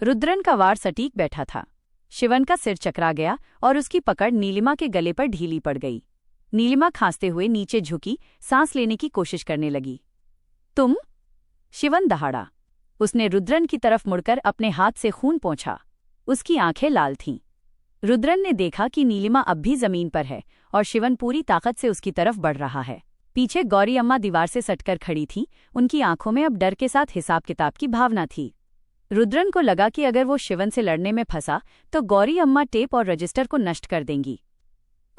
रुद्रन का वार सटीक बैठा था। शिवन का सिर चकरा गया और उसकी पकड़ नीलिमा के गले पर ढीली पड़ गई। नीलिमा खांसते हुए नीचे झुकी, सांस लेने की कोशिश करने लगी। तुम? शिवन दहाड़ा। उसने रुद्रन की तरफ मुड़कर अपने हाथ से खून पोंछा। उसकी आंखें लाल थीं। रुद्रन ने देखा कि नीलिमा अब भी जमीन पर है और शिवन पूरी ताकत से उसकी तरफ बढ़ रहा है। पीछे गौरी अम्मा दीवार से सटकर खड़ी थीं। उनकी आंखों में अब डर के साथ हिसाब किताब की भावना थी। रुद्रन को लगा कि अगर वो शिवन से लड़ने में फंसा तो गौरी अम्मा टेप और रजिस्टर को नष्ट कर देंगी।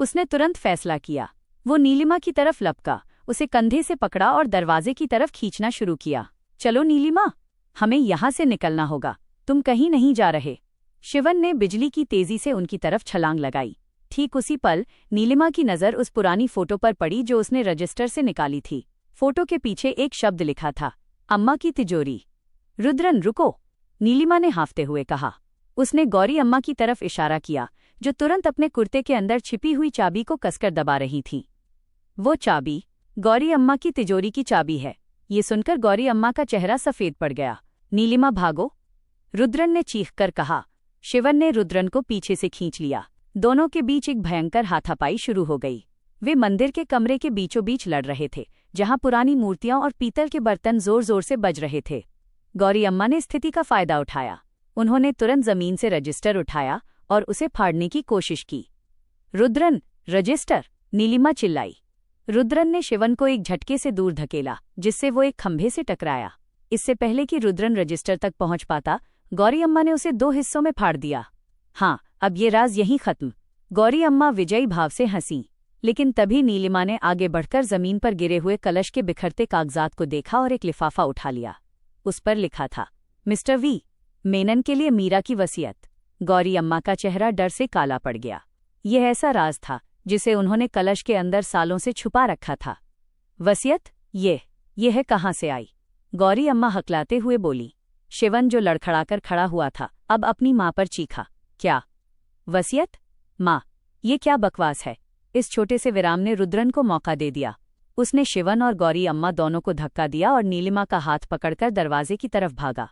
उसने तुरंत फैसला किया। वो नीलिमा की तरफ लपका, उसे कंधे से पकड़ा और दरवाजे की तरफ खींचना शुरू किया। चलो नीलिमा, हमें यहां से निकलना होगा, तुम कहीं नहीं जा रहे। शिवन ने बिजली की तेजी से उनकी तरफ छलांग लगाई। ठीक उसी पल नीलिमा की नज़र उस पुरानी फोटो पर पड़ी जो उसने रजिस्टर से निकाली थी। फोटो के पीछे एक शब्द लिखा था, अम्मा की तिजोरी। रुद्रन रुको, नीलिमा ने हांफते हुए कहा। उसने गौरी अम्मा की तरफ इशारा किया, जो तुरंत अपने कुर्ते के अंदर छिपी हुई चाबी को कसकर दबा रही थीं। वो चाबी गौरी अम्मा की तिजोरी की चाबी है। ये सुनकर गौरी अम्मा का चेहरा सफेद पड़ गया। नीलिमा भागो, रुद्रन ने चीखकर कहा। शिवन ने रुद्रन को पीछे से खींच लिया। दोनों के बीच एक भयंकर हाथापाई शुरू हो गई। वे मंदिर के कमरे के बीचों बीच लड़ रहे थे, जहां पुरानी मूर्तियां और पीतल के बर्तन जोर जोर से बज रहे थे। गौरी अम्मा ने स्थिति का फायदा उठाया। उन्होंने तुरंत जमीन से रजिस्टर उठाया और उसे फाड़ने की कोशिश की। रुद्रन, रजिस्टर! नीलिमा चिल्लाई। रुद्रन ने शिवन को एक झटके से दूर धकेला, जिससे वो एक खंभे से टकराया। इससे पहले कि रुद्रन रजिस्टर तक पहुंच पाता, गौरी अम्मा ने उसे 2 हिस्सों में फाड़ दिया। हाँ, अब ये राज यहीं खत्म। गौरी अम्मा विजयी भाव से हंसी। लेकिन तभी नीलिमा ने आगे बढ़कर जमीन पर गिरे हुए कलश के बिखरते कागजात को देखा और एक लिफाफा उठा लिया। उस पर लिखा था, मिस्टर वी मेनन के लिए मीरा की वसीयत। गौरी अम्मा का चेहरा डर से काला पड़ गया। यह ऐसा राज था जिसे उन्होंने कलश के अंदर सालों से छुपा रखा था। वसीयत? ये है कहाँ से आई? गौरी अम्मा हकलाते हुए बोली। शिवन, जो लड़खड़ाकर खड़ा हुआ था, अब अपनी माँ पर चीखा। क्या वसीयत? माँ, ये क्या बकवास है? इस छोटे से विराम ने रुद्रन को मौका दे दिया। उसने शिवन और गौरी अम्मा दोनों को धक्का दिया और नीलिमा का हाथ पकड़कर दरवाजे की तरफ भागा।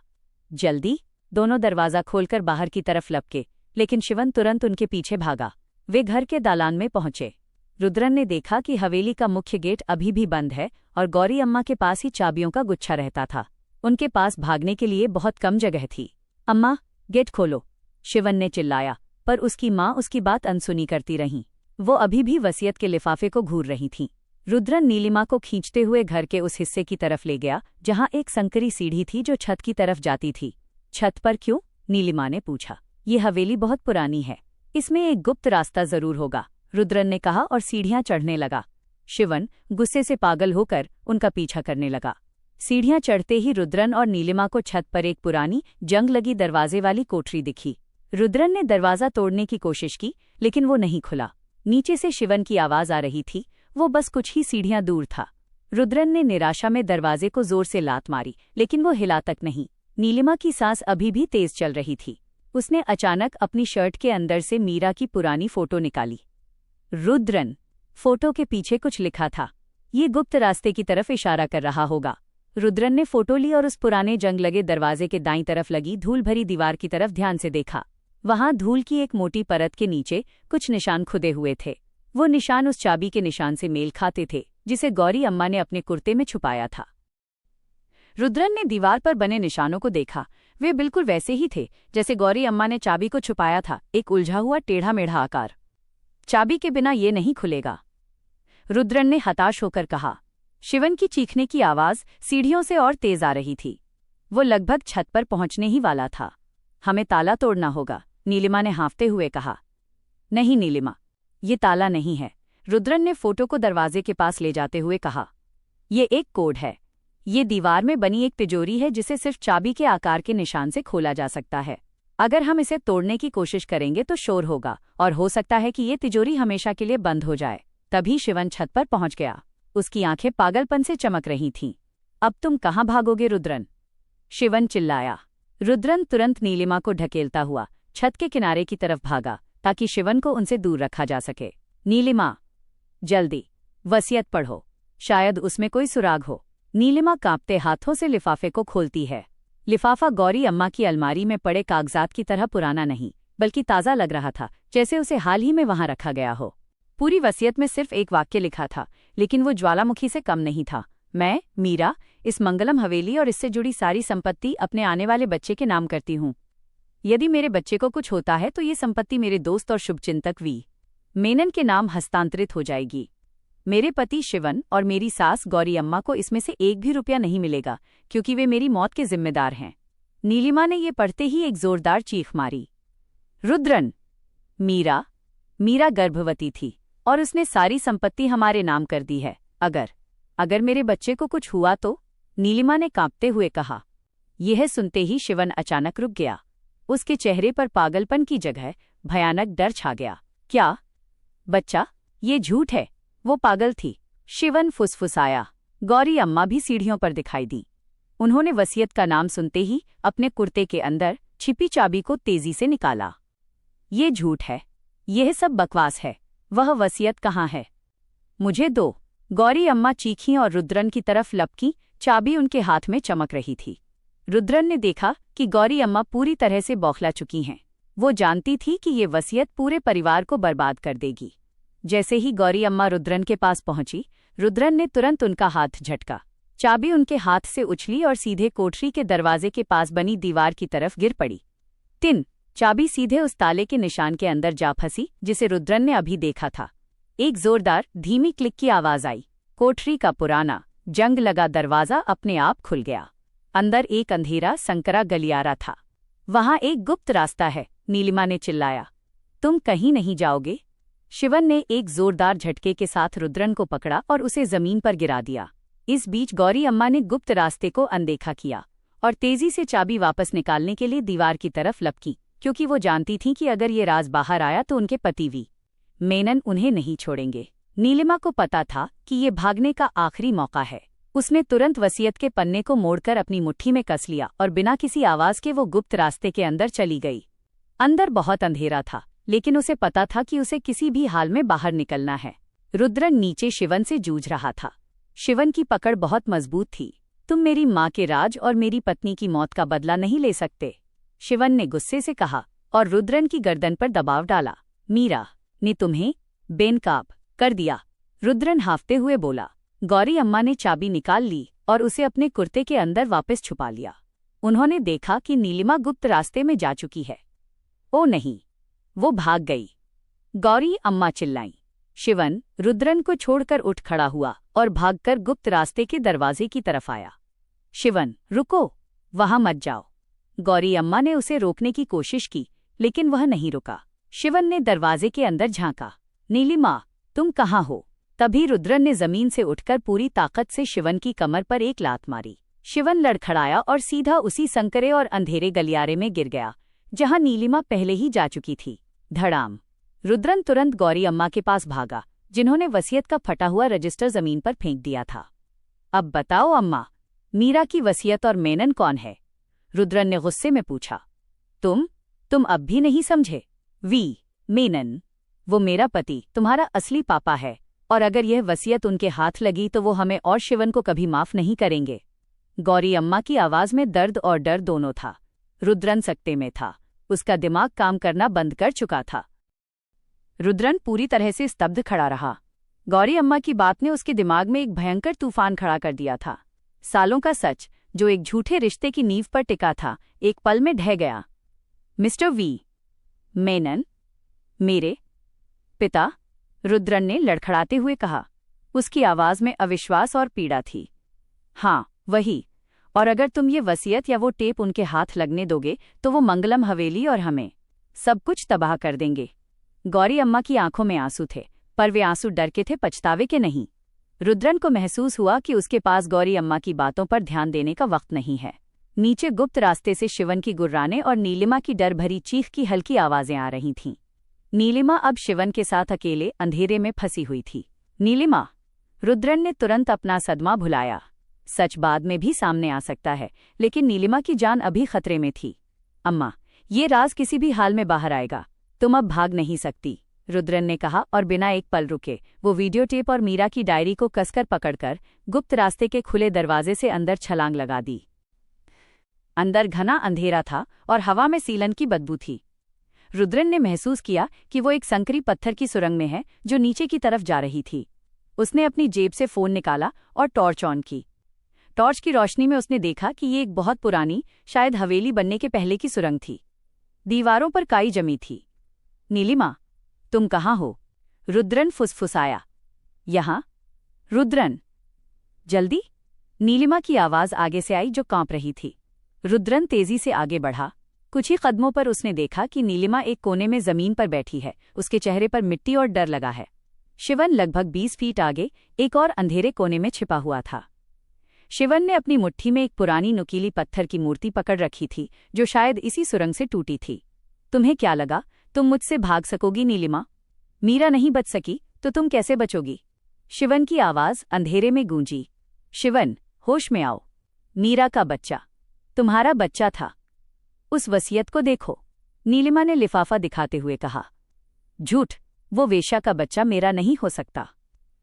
जल्दी! दोनों दरवाजा खोलकर बाहर की तरफ लपके, लेकिन शिवन तुरंत उनके पीछे भागा। वे घर के दालान में पहुंचे। रुद्रन ने देखा कि हवेली का मुख्य गेट अभी भी बंद है और गौरी अम्मा के पास ही चाबियों का गुच्छा रहता था। उनके पास भागने के लिए बहुत कम जगह थी। अम्मा, गेट खोलो, शिवन ने चिल्लाया, पर उसकी माँ उसकी बात अनसुनी करती रहीं। वो अभी भी वसीयत के लिफाफे को घूर रही थीं। रुद्रन नीलिमा को खींचते हुए घर के उस हिस्से की तरफ ले गया जहां एक संकरी सीढ़ी थी जो छत की तरफ जाती थी। छत पर क्यों? नीलिमा ने पूछा। ये हवेली बहुत पुरानी है, इसमें एक गुप्त रास्ता जरूर होगा, रुद्रन ने कहा और सीढ़ियां चढ़ने लगा। शिवन गुस्से से पागल होकर उनका पीछा करने लगा। सीढ़ियां चढ़ते ही रुद्रन और नीलिमा को छत पर एक पुरानी जंग लगी दरवाजे वाली कोठरी दिखी। रुद्रन ने दरवाजा तोड़ने की कोशिश की, लेकिन वो नहीं खुला। नीचे से शिवन की आवाज आ रही थी, वो बस कुछ ही सीढ़ियां दूर था। रुद्रन ने निराशा में दरवाजे को जोर से लात मारी, लेकिन वो हिला तक नहीं। नीलिमा की सांस अभी भी तेज चल रही थी। उसने अचानक अपनी शर्ट के अंदर से मीरा की पुरानी फोटो निकाली। रुद्रन, फोटो के पीछे कुछ लिखा था। ये गुप्त रास्ते की तरफ इशारा कर रहा होगा। रुद्रन ने फोटो ली और उस पुराने जंग लगे दरवाजे के दाईं तरफ लगी धूल भरी दीवार की तरफ ध्यान से देखा। वहां धूल की एक मोटी परत के नीचे कुछ निशान खुदे हुए थे। वो निशान उस चाबी के निशान से मेल खाते थे जिसे गौरी अम्मा ने अपने कुर्ते में छुपाया था। रुद्रन ने दीवार पर बने निशानों को देखा। वे बिल्कुल वैसे ही थे जैसे गौरी अम्मा ने चाबी को छुपाया था, एक उलझा हुआ टेढ़ा मेढ़ा आकार। चाबी के बिना ये नहीं खुलेगा, रुद्रन ने हताश होकर कहा। शिवन की चीखने की आवाज सीढ़ियों से और तेज आ रही थी। वो लगभग छत पर पहुंचने ही वाला था। हमें ताला तोड़ना होगा, नीलिमा ने हाँफते हुए कहा। नहीं नीलिमा, ये ताला नहीं है, रुद्रन ने फोटो को दरवाजे के पास ले जाते हुए कहा। ये एक कोड है। ये दीवार में बनी एक तिजोरी है जिसे सिर्फ चाबी के आकार के निशान से खोला जा सकता है। अगर हम इसे तोड़ने की कोशिश करेंगे तो शोर होगा और हो सकता है कि ये तिजोरी हमेशा के लिए बंद हो जाए। तभी शिवन छत पर पहुंच गया। उसकी आंखें पागलपन से चमक रही थीं। अब तुम कहाँ भागोगे रुद्रन? शिवन चिल्लाया। रुद्रन तुरंत नीलिमा को ढकेलता हुआ छत के किनारे की तरफ भागा ताकि शिवन को उनसे दूर रखा जा सके। नीलिमा, जल्दी वसीयत पढ़ो, शायद उसमें कोई सुराग हो। नीलिमा कांपते हाथों से लिफाफे को खोलती है। लिफाफा गौरी अम्मा की अलमारी में पड़े कागजात की तरह पुराना नहीं, बल्कि ताज़ा लग रहा था, जैसे उसे हाल ही में वहां रखा गया हो। पूरी वसीयत में सिर्फ एक वाक्य लिखा था, लेकिन वो ज्वालामुखी से कम नहीं था। मैं, मीरा, इस मंगलम हवेली और इससे जुड़ी सारी संपत्ति अपने आने वाले बच्चे के नाम करती हूँ। यदि मेरे बच्चे को कुछ होता है तो ये संपत्ति मेरे दोस्त और शुभचिंतक वी मेनन के नाम हस्तांतरित हो जाएगी। मेरे पति शिवन और मेरी सास गौरी अम्मा को इसमें से एक भी रुपया नहीं मिलेगा, क्योंकि वे मेरी मौत के जिम्मेदार हैं। नीलिमा ने ये पढ़ते ही एक जोरदार चीख मारी। रुद्रन! मीरा गर्भवती थी और उसने सारी संपत्ति हमारे नाम कर दी है। अगर मेरे बच्चे को कुछ हुआ तो? नीलिमा ने कांपते हुए कहा। यह सुनते ही शिवन अचानक रुक गया। उसके चेहरे पर पागलपन की जगह भयानक डर छा गया। क्या? बच्चा? ये झूठ है, वो पागल थी, शिवन फुसफुसाया। गौरी अम्मा भी सीढ़ियों पर दिखाई दी। उन्होंने वसीयत का नाम सुनते ही अपने कुर्ते के अंदर छिपी चाबी को तेजी से निकाला। ये झूठ है, यह सब बकवास है। वह वसीयत कहाँ है? मुझे दो। गौरी अम्मा चीखीं और रुद्रन की तरफ लपकीं। चाबी उनके हाथ में चमक रही थी। रुद्रन ने देखा कि गौरी अम्मा पूरी तरह से बौखला चुकी हैं। वो जानती थी कि ये वसीयत पूरे परिवार को बर्बाद कर देगी। जैसे ही गौरी अम्मा रुद्रन के पास पहुंची, रुद्रन ने तुरंत उनका हाथ झटका। चाबी उनके हाथ से उछली और सीधे कोठरी के दरवाजे के पास बनी दीवार की तरफ गिर पड़ी। चाबी सीधे उस ताले के निशान के अंदर जा फंसी जिसे रुद्रन ने अभी देखा था। एक जोरदार धीमी क्लिक की आवाज आई। कोठरी का पुराना जंग लगा दरवाजा अपने आप खुल गया। अंदर एक अंधेरा संकरा गलियारा था। वहां एक गुप्त रास्ता है, नीलिमा ने चिल्लाया। तुम कहीं नहीं जाओगे? शिवन ने एक जोरदार झटके के साथ रुद्रन को पकड़ा और उसे जमीन पर गिरा दिया। इस बीच गौरी अम्मा ने गुप्त रास्ते को अनदेखा किया और तेजी से चाबी वापस निकालने के लिए दीवार की तरफ लपकी, क्योंकि वो जानती थीं कि अगर ये राज बाहर आया तो उनके पति वी मेनन उन्हें नहीं छोड़ेंगे। नीलिमा को पता था कि ये भागने का आखिरी मौका है। उसने तुरंत वसीयत के पन्ने को मोड़कर अपनी मुट्ठी में कस लिया और बिना किसी आवाज के वो गुप्त रास्ते के अंदर चली गई। अंदर बहुत अंधेरा था, लेकिन उसे पता था कि उसे किसी भी हाल में बाहर निकलना है। रुद्रन नीचे शिवन से जूझ रहा था। शिवन की पकड़ बहुत मजबूत थी। तुम मेरी माँ के राज और मेरी पत्नी की मौत का बदला नहीं ले सकते, शिवन ने गुस्से से कहा और रुद्रन की गर्दन पर दबाव डाला। मीरा ने तुम्हें बेनकाब कर दिया, रुद्रन हाफते हुए बोला। गौरी अम्मा ने चाबी निकाल ली और उसे अपने कुर्ते के अंदर वापस छुपा लिया। उन्होंने देखा कि नीलिमा गुप्त रास्ते में जा चुकी है। ओ नहीं, वो भाग गई, गौरी अम्मा चिल्लाईं। शिवन रुद्रन को छोड़कर उठ खड़ा हुआ और भागकर गुप्त रास्ते के दरवाजे की तरफ आया। शिवन, रुको, वहां मत जाओ। गौरी अम्मा ने उसे रोकने की कोशिश की, लेकिन वह नहीं रुका। शिवन ने दरवाजे के अंदर झांका। नीलिमा, तुम कहाँ हो? तभी रुद्रन ने जमीन से उठकर पूरी ताकत से शिवन की कमर पर एक लात मारी। शिवन लड़खड़ाया और सीधा उसी संकरे और अंधेरे गलियारे में गिर गया, जहां नीलिमा पहले ही जा चुकी थी। धड़ाम! रुद्रन तुरंत गौरी अम्मा के पास भागा, जिन्होंने वसीयत का फटा हुआ रजिस्टर जमीन पर फेंक दिया था। अब बताओ अम्मा, मीरा की वसीयत और मेनन कौन है? रुद्रन ने गुस्से में पूछा। तुम अब भी नहीं समझे? वी मेनन, वो मेरा पति, तुम्हारा असली पापा है, और अगर यह वसीयत उनके हाथ लगी तो वो हमें और शिवन को कभी माफ नहीं करेंगे। गौरी अम्मा की आवाज में दर्द और डर दोनों था। रुद्रन सकते में था, उसका दिमाग काम करना बंद कर चुका था। रुद्रन पूरी तरह से स्तब्ध खड़ा रहा। गौरी अम्मा की बात ने उसके दिमाग में एक भयंकर तूफान खड़ा कर दिया था। सालों का सच, जो एक झूठे रिश्ते की नींव पर टिका था, एक पल में ढह गया। मिस्टर वी मेनन, मेरे पिता, रुद्रन ने लड़खड़ाते हुए कहा। उसकी आवाज में अविश्वास और पीड़ा थी। हाँ, वही, और अगर तुम ये वसीयत या वो टेप उनके हाथ लगने दोगे तो वो मंगलम हवेली और हमें सब कुछ तबाह कर देंगे। गौरी अम्मा की आंखों में आंसू थे, पर वे आंसू डर के थे, पछतावे के नहीं। रुद्रन को महसूस हुआ कि उसके पास गौरी अम्मा की बातों पर ध्यान देने का वक्त नहीं है। नीचे गुप्त रास्ते से शिवन की गुर्राने और नीलिमा की डर भरी चीख की हल्की आवाजें आ रही थीं। नीलिमा अब शिवन के साथ अकेले अंधेरे में फंसी हुई थी। नीलिमा! रुद्रन ने तुरंत अपना सदमा भुलाया। सच बाद में भी सामने आ सकता है, लेकिन नीलिमा की जान अभी खतरे में थी। अम्मा, ये राज किसी भी हाल में बाहर आएगा, तुम अब भाग नहीं सकती, रुद्रन ने कहा, और बिना एक पल रुके वो वीडियो टेप और मीरा की डायरी को कसकर पकड़कर गुप्त रास्ते के खुले दरवाजे से अंदर छलांग लगा दी। अंदर घना अंधेरा था और हवा में सीलन की बदबू थी। रुद्रन ने महसूस किया कि वो एक संकरी पत्थर की सुरंग में है जो नीचे की तरफ जा रही थी। उसने अपनी जेब से फोन निकाला और टॉर्च ऑन की। टॉर्च की रोशनी में उसने देखा कि ये एक बहुत पुरानी, शायद हवेली बनने के पहले की सुरंग थी। दीवारों पर काई जमी थी। नीलिमा, तुम कहाँ हो? रुद्रन फुसफुसाया। यहाँ। रुद्रन, जल्दी। नीलिमा की आवाज आगे से आई जो कांप रही थी। रुद्रन तेजी से आगे बढ़ा। कुछ ही कदमों पर उसने देखा कि नीलिमा एक कोने में जमीन पर बैठी है। उसके चेहरे पर मिट्टी और डर लगा है। शिवन लगभग 20 फीट आगे एक और अंधेरे कोने में छिपा हुआ था। शिवन ने अपनी मुट्ठी में एक पुरानी नुकीली पत्थर की मूर्ति पकड़ रखी थी जो शायद इसी सुरंग से टूटी थी। तुम्हें क्या लगा तुम मुझसे भाग सकोगी नीलिमा? मीरा नहीं बच सकी तो तुम कैसे बचोगी? शिवन की आवाज अंधेरे में गूंजी। शिवन, होश में आओ। मीरा का बच्चा, तुम्हारा बच्चा था। उस वसीयत को देखो, नीलिमा ने लिफाफा दिखाते हुए कहा। झूठ, वो वेश्या का बच्चा मेरा नहीं हो सकता।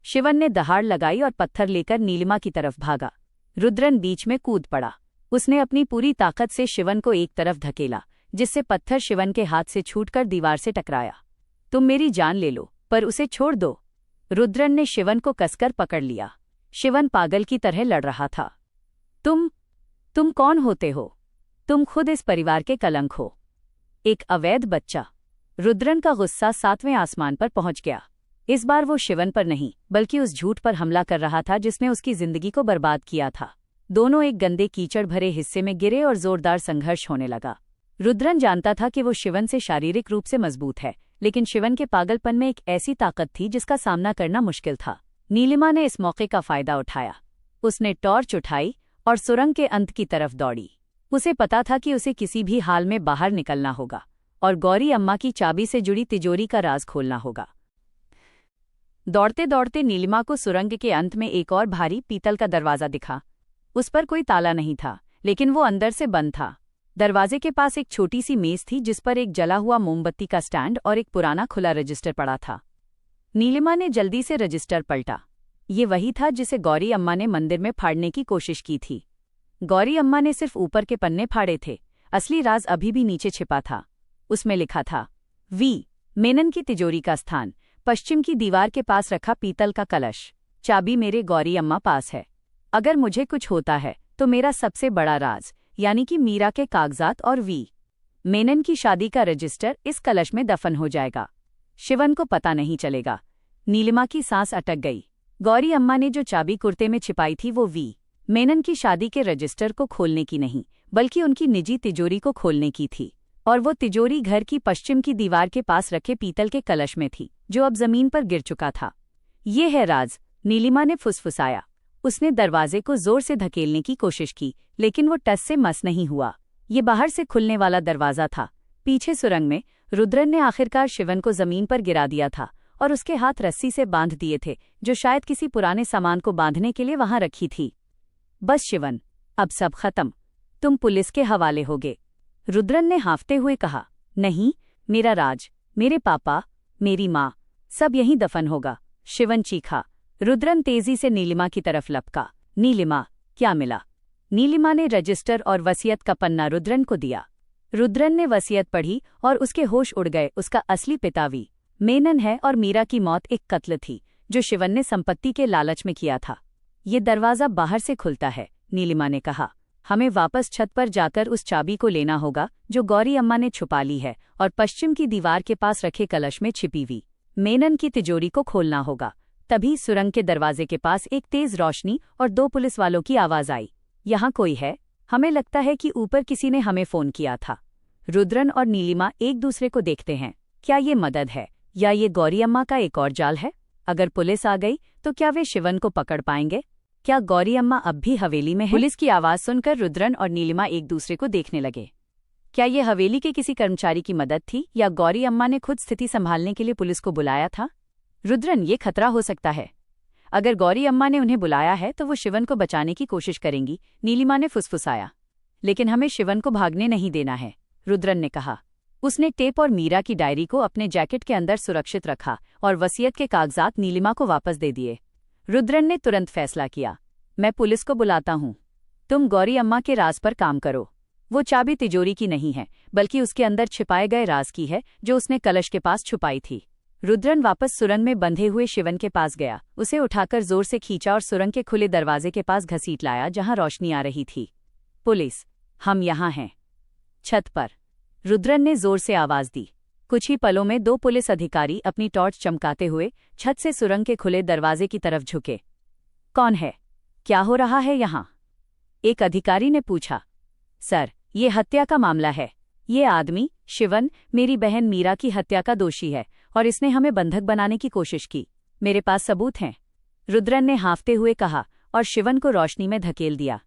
शिवन ने दहाड़ लगाई और पत्थर लेकर नीलिमा की तरफ भागा। रुद्रन बीच में कूद पड़ा। उसने अपनी पूरी ताकत से शिवन को एक तरफ धकेला, जिससे पत्थर शिवन के हाथ से छूटकर दीवार से टकराया। तुम मेरी जान ले लो, पर उसे छोड़ दो। रुद्रन ने शिवन को कसकर पकड़ लिया। शिवन पागल की तरह लड़ रहा था। तुम कौन होते हो? तुम खुद इस परिवार के कलंक हो। एक अवैध बच्चा। रुद्रन का गुस्सा 7वें आसमान पर पहुंच गया। इस बार वो शिवन पर नहीं, बल्कि उस झूठ पर हमला कर रहा था जिसने उसकी जिंदगी को बर्बाद किया था। दोनों एक गंदे कीचड़ भरे हिस्से में गिरे और जोरदार संघर्ष होने लगा। रुद्रन जानता था कि वो शिवन से शारीरिक रूप से मजबूत है, लेकिन शिवन के पागलपन में एक ऐसी ताकत थी जिसका सामना करना मुश्किल था। नीलिमा ने इस मौके का फायदा उठाया। उसने टॉर्च उठाई और सुरंग के अंत की तरफ दौड़ी। उसे पता था कि उसे किसी भी हाल में बाहर निकलना होगा और गौरी अम्मा की चाबी से जुड़ी तिजोरी का राज खोलना होगा। दौड़ते दौड़ते नीलिमा को सुरंग के अंत में एक और भारी पीतल का दरवाजा दिखा। उस पर कोई ताला नहीं था, लेकिन वो अंदर से बंद था। दरवाजे के पास एक छोटी सी मेज थी जिस पर एक जला हुआ मोमबत्ती का स्टैंड और एक पुराना खुला रजिस्टर पड़ा था। नीलिमा ने जल्दी से रजिस्टर पलटा। ये वही था जिसे गौरी अम्मा ने मंदिर में फाड़ने की कोशिश की थी। गौरी अम्मा ने सिर्फ ऊपर के पन्ने फाड़े थे, असली राज अभी भी नीचे छिपा था। उसमें लिखा था, वी मेनन की तिजोरी का स्थान, पश्चिम की दीवार के पास रखा पीतल का कलश, चाबी मेरे गौरी अम्मा पास है। अगर मुझे कुछ होता है तो मेरा सबसे बड़ा राज, यानी कि मीरा के कागजात और वी मेनन की शादी का रजिस्टर इस कलश में दफन हो जाएगा। शिवन को पता नहीं चलेगा। नीलिमा की सांस अटक गई। गौरी अम्मा ने जो चाबी कुर्ते में छिपाई थी वो वी मेनन की शादी के रजिस्टर को खोलने की नहीं, बल्कि उनकी निजी तिजोरी को खोलने की थी। और वो तिजोरी घर की पश्चिम की दीवार के पास रखे पीतल के कलश में थी, जो अब जमीन पर गिर चुका था। ये है राज, नीलिमा ने फुसफुसाया। उसने दरवाजे को जोर से धकेलने की कोशिश की, लेकिन वो टस से मस नहीं हुआ। ये बाहर से खुलने वाला दरवाजा था। पीछे सुरंग में रुद्रन ने आखिरकार शिवन को जमीन पर गिरा दिया था और उसके हाथ रस्सी से बांध दिए थे, जो शायद किसी पुराने सामान को बांधने के लिए वहां रखी थी। बस शिवन, अब सब खत्म, तुम पुलिस के हवाले होगे, रुद्रन ने हाँफते हुए कहा। नहीं, मेरा राज, मेरे पापा, मेरी माँ, सब यहीं दफन होगा, शिवन चीखा। रुद्रन तेजी से नीलिमा की तरफ लपका। नीलिमा, क्या मिला? नीलिमा ने रजिस्टर और वसीयत का पन्ना रुद्रन को दिया। रुद्रन ने वसीयत पढ़ी और उसके होश उड़ गए। उसका असली पिता वी मेनन है और मीरा की मौत एक कत्ल थी, जो शिवन ने संपत्ति के लालच में किया था। ये दरवाजा बाहर से खुलता है, नीलिमा ने कहा। हमें वापस छत पर जाकर उस चाबी को लेना होगा जो गौरी अम्मा ने छुपा ली है, और पश्चिम की दीवार के पास रखे कलश में छिपी वी मेनन की तिजोरी को खोलना होगा। तभी सुरंग के दरवाजे के पास एक तेज रोशनी और 2 पुलिस वालों की आवाज आई। यहाँ कोई है? हमें लगता है कि ऊपर किसी ने हमें फोन किया था। रुद्रन और नीलिमा एक दूसरे को देखते हैं। क्या ये मदद है या ये गौरी अम्मा का एक और जाल है? अगर पुलिस आ गई तो क्या वे शिवन को पकड़ पाएंगे? क्या गौरी अम्मा अब भी हवेली में है? पुलिस की आवाज सुनकर रुद्रन और नीलिमा एक दूसरे को देखने लगे। क्या ये हवेली के किसी कर्मचारी की मदद थी या गौरी अम्मा ने खुद स्थिति संभालने के लिए पुलिस को बुलाया था? रुद्रन, ये खतरा हो सकता है। अगर गौरी अम्मा ने उन्हें बुलाया है तो वो शिवन को बचाने की कोशिश करेंगी, नीलिमा ने फुसफुसाया। लेकिन हमें शिवन को भागने नहीं देना है, रुद्रन ने कहा। उसने टेप और मीरा की डायरी को अपने जैकेट के अंदर सुरक्षित रखा और वसीयत के कागजात नीलिमा को वापस दे दिए। रुद्रन ने तुरंत फैसला किया। मैं पुलिस को बुलाता हूँ, तुम गौरी अम्मा के राज पर काम करो। वो चाबी तिजोरी की नहीं है, बल्कि उसके अंदर छिपाए गए राज की है, जो उसने कलश के पास छुपाई थी। रुद्रन वापस सुरंग में बंधे हुए शिवन के पास गया, उसे उठाकर जोर से खींचा और सुरंग के खुले दरवाजे के पास घसीट लाया, जहां रोशनी आ रही थी। पुलिस, हम यहाँ हैं। छत पर रुद्रन ने जोर से आवाज दी। कुछ ही पलों में 2 पुलिस अधिकारी अपनी टॉर्च चमकाते हुए छत से सुरंग के खुले दरवाजे की तरफ झुके। कौन है? क्या हो रहा है यहाँ? एक अधिकारी ने पूछा। सर, ये हत्या का मामला है। ये आदमी शिवन मेरी बहन मीरा की हत्या का दोषी है और इसने हमें बंधक बनाने की कोशिश की। मेरे पास सबूत हैं, रुद्रन ने हाँफते हुए कहा और शिवन को रोशनी में धकेल दिया।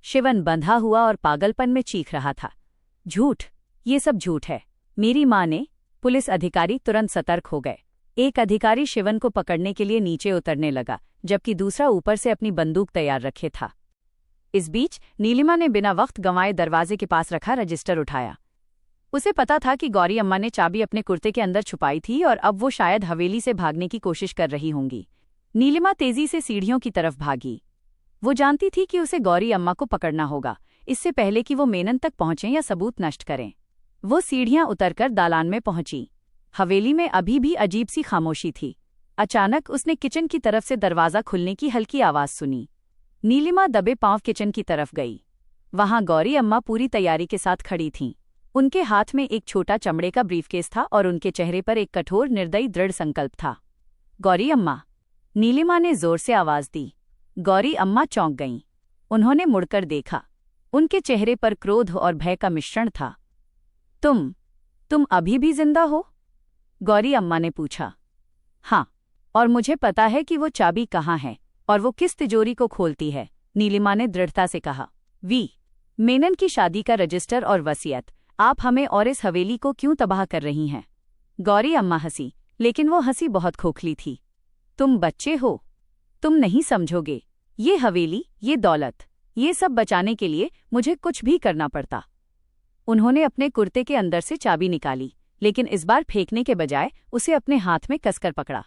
शिवन बंधा हुआ और पागलपन में चीख रहा था। झूठ, ये सब झूठ है। मेरी माँ ने। पुलिस अधिकारी तुरंत सतर्क हो गए। एक अधिकारी शिवन को पकड़ने के लिए नीचे उतरने लगा, जबकि दूसरा ऊपर से अपनी बंदूक तैयार रखे था। इस बीच नीलिमा ने बिना वक्त गंवाए दरवाजे के पास रखा रजिस्टर उठाया। उसे पता था कि गौरी अम्मा ने चाबी अपने कुर्ते के अंदर छुपाई थी और अब वो शायद हवेली से भागने की कोशिश कर रही होंगी। नीलिमा तेजी से सीढ़ियों की तरफ भागी। वो जानती थी कि उसे गौरी अम्मा को पकड़ना होगा, इससे पहले कि वो मेनन तक पहुंचें या सबूत नष्ट करें। वो सीढ़ियां उतरकर दालान में पहुंची। हवेली में अभी भी अजीब सी खामोशी थी। अचानक उसने किचन की तरफ से दरवाज़ा खुलने की हल्की आवाज़ सुनी। नीलिमा दबे पांव किचन की तरफ गई। वहां गौरी अम्मा पूरी तैयारी के साथ खड़ी थीं। उनके हाथ में एक छोटा चमड़े का ब्रीफकेस था और उनके चेहरे पर एक कठोर निर्दयी दृढ़ संकल्प था। गौरी अम्मा, नीलिमा ने जोर से आवाज दी। गौरी अम्मा चौंक गईं। उन्होंने मुड़कर देखा। उनके चेहरे पर क्रोध और भय का मिश्रण था। तुम अभी भी जिंदा हो? गौरी अम्मा ने पूछा। हाँ, और मुझे पता है कि वो चाबी कहाँ है और वो किस तिजोरी को खोलती है, नीलिमा ने दृढ़ता से कहा। मेनन की शादी का रजिस्टर और वसीयत, आप हमें और इस हवेली को क्यों तबाह कर रही हैं? गौरी अम्मा हंसी, लेकिन वो हंसी बहुत खोखली थी। तुम बच्चे हो, तुम नहीं समझोगे। ये हवेली, ये दौलत, ये सब बचाने के लिए मुझे कुछ भी करना पड़ता। उन्होंने अपने कुर्ते के अंदर से चाबी निकाली, लेकिन इस बार फेंकने के बजाय उसे अपने हाथ में कसकर पकड़ा।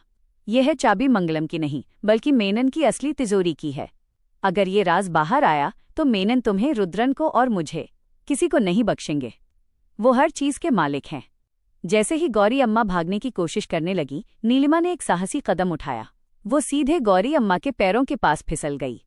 यह चाबी मंगलम की नहीं, बल्कि मेनन की असली तिजोरी की है। अगर ये राज बाहर आया तो मेनन तुम्हें, रुद्रन को और मुझे, किसी को नहीं बख्शेंगे। वो हर चीज के मालिक हैं। जैसे ही गौरी अम्मा भागने की कोशिश करने लगी, नीलिमा ने एक साहसी कदम उठाया। वो सीधे गौरी अम्मा के पैरों के पास फिसल गई।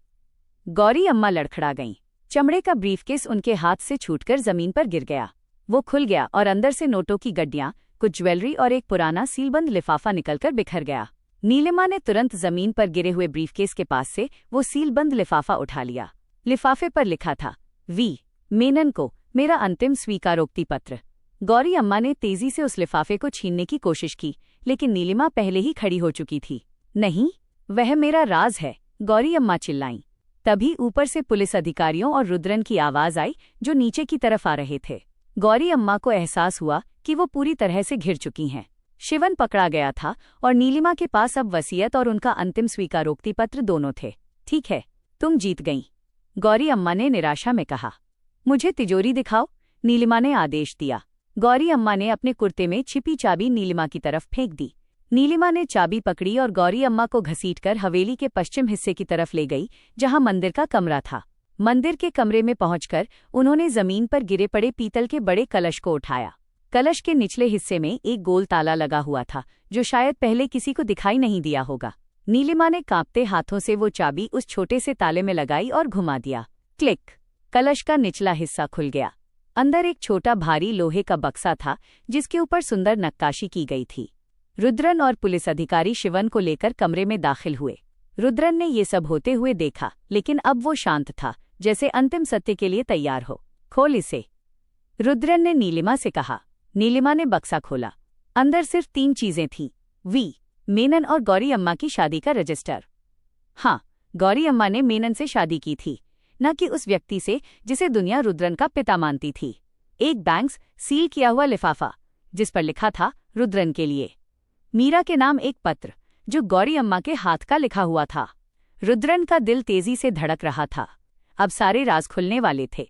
गौरी अम्मा लड़खड़ा गईं। चमड़े का ब्रीफकेस उनके हाथ से छूटकर जमीन पर गिर गया। वो खुल गया और अंदर से नोटों की गड्डियां, कुछ ज्वेलरी और एक पुराना सीलबंद लिफाफा निकलकर बिखर गया। नीलिमा ने तुरंत जमीन पर गिरे हुए ब्रीफकेस के पास से वो सीलबंद लिफाफा उठा लिया। लिफाफे पर लिखा था, मेनन को मेरा अंतिम स्वीकारोक्ति पत्र। गौरी अम्मा ने तेजी से उस लिफाफे को छीनने की कोशिश की, लेकिन नीलिमा पहले ही खड़ी हो चुकी थी। नहीं, वह मेरा राज है, गौरी अम्मा चिल्लाईं। तभी ऊपर से पुलिस अधिकारियों और रुद्रन की आवाज आई, जो नीचे की तरफ आ रहे थे। गौरी अम्मा को एहसास हुआ कि वो पूरी तरह से घिर चुकी हैं। शिवन पकड़ा गया था और नीलिमा के पास अब वसीयत और उनका अंतिम स्वीकारोक्ति पत्र दोनों थे। ठीक है, तुम जीत गईं, गौरी अम्मा ने निराशा में कहा। मुझे तिजोरी दिखाओ, नीलिमा ने आदेश दिया। गौरी अम्मा ने अपने कुर्ते में छिपी चाबी नीलिमा की तरफ फेंक दी। नीलिमा ने चाबी पकड़ी और गौरी अम्मा को घसीटकर हवेली के पश्चिम हिस्से की तरफ ले गई, जहां मंदिर का कमरा था। मंदिर के कमरे में पहुंचकर उन्होंने जमीन पर गिरे पड़े पीतल के बड़े कलश को उठाया। कलश के निचले हिस्से में एक गोल ताला लगा हुआ था, जो शायद पहले किसी को दिखाई नहीं दिया होगा। नीलिमा ने कांपते हाथों से वो चाबी उस छोटे से ताले में लगाई और घुमा दिया। क्लिक! कलश का निचला हिस्सा खुल गया। अंदर एक छोटा भारी लोहे का बक्सा था, जिसके ऊपर सुंदर नक्काशी की गई थी। रुद्रन और पुलिस अधिकारी शिवन को लेकर कमरे में दाखिल हुए। रुद्रन ने ये सब होते हुए देखा, लेकिन अब वो शांत था, जैसे अंतिम सत्य के लिए तैयार हो। खोल इसे, रुद्रन ने नीलिमा से कहा। नीलिमा ने बक्सा खोला। अंदर सिर्फ 3 चीजें थीं, मेनन और गौरी अम्मा की शादी का रजिस्टर। हाँ, गौरी अम्मा ने मेनन से शादी की थी, न कि उस व्यक्ति से जिसे दुनिया रुद्रन का पिता मानती थी। एक बैंक सील किया हुआ लिफाफा, जिस पर लिखा था रुद्रन के लिए। मीरा के नाम एक पत्र, जो गौरी अम्मा के हाथ का लिखा हुआ था। रुद्रन का दिल तेजी से धड़क रहा था। अब सारे राज खुलने वाले थे।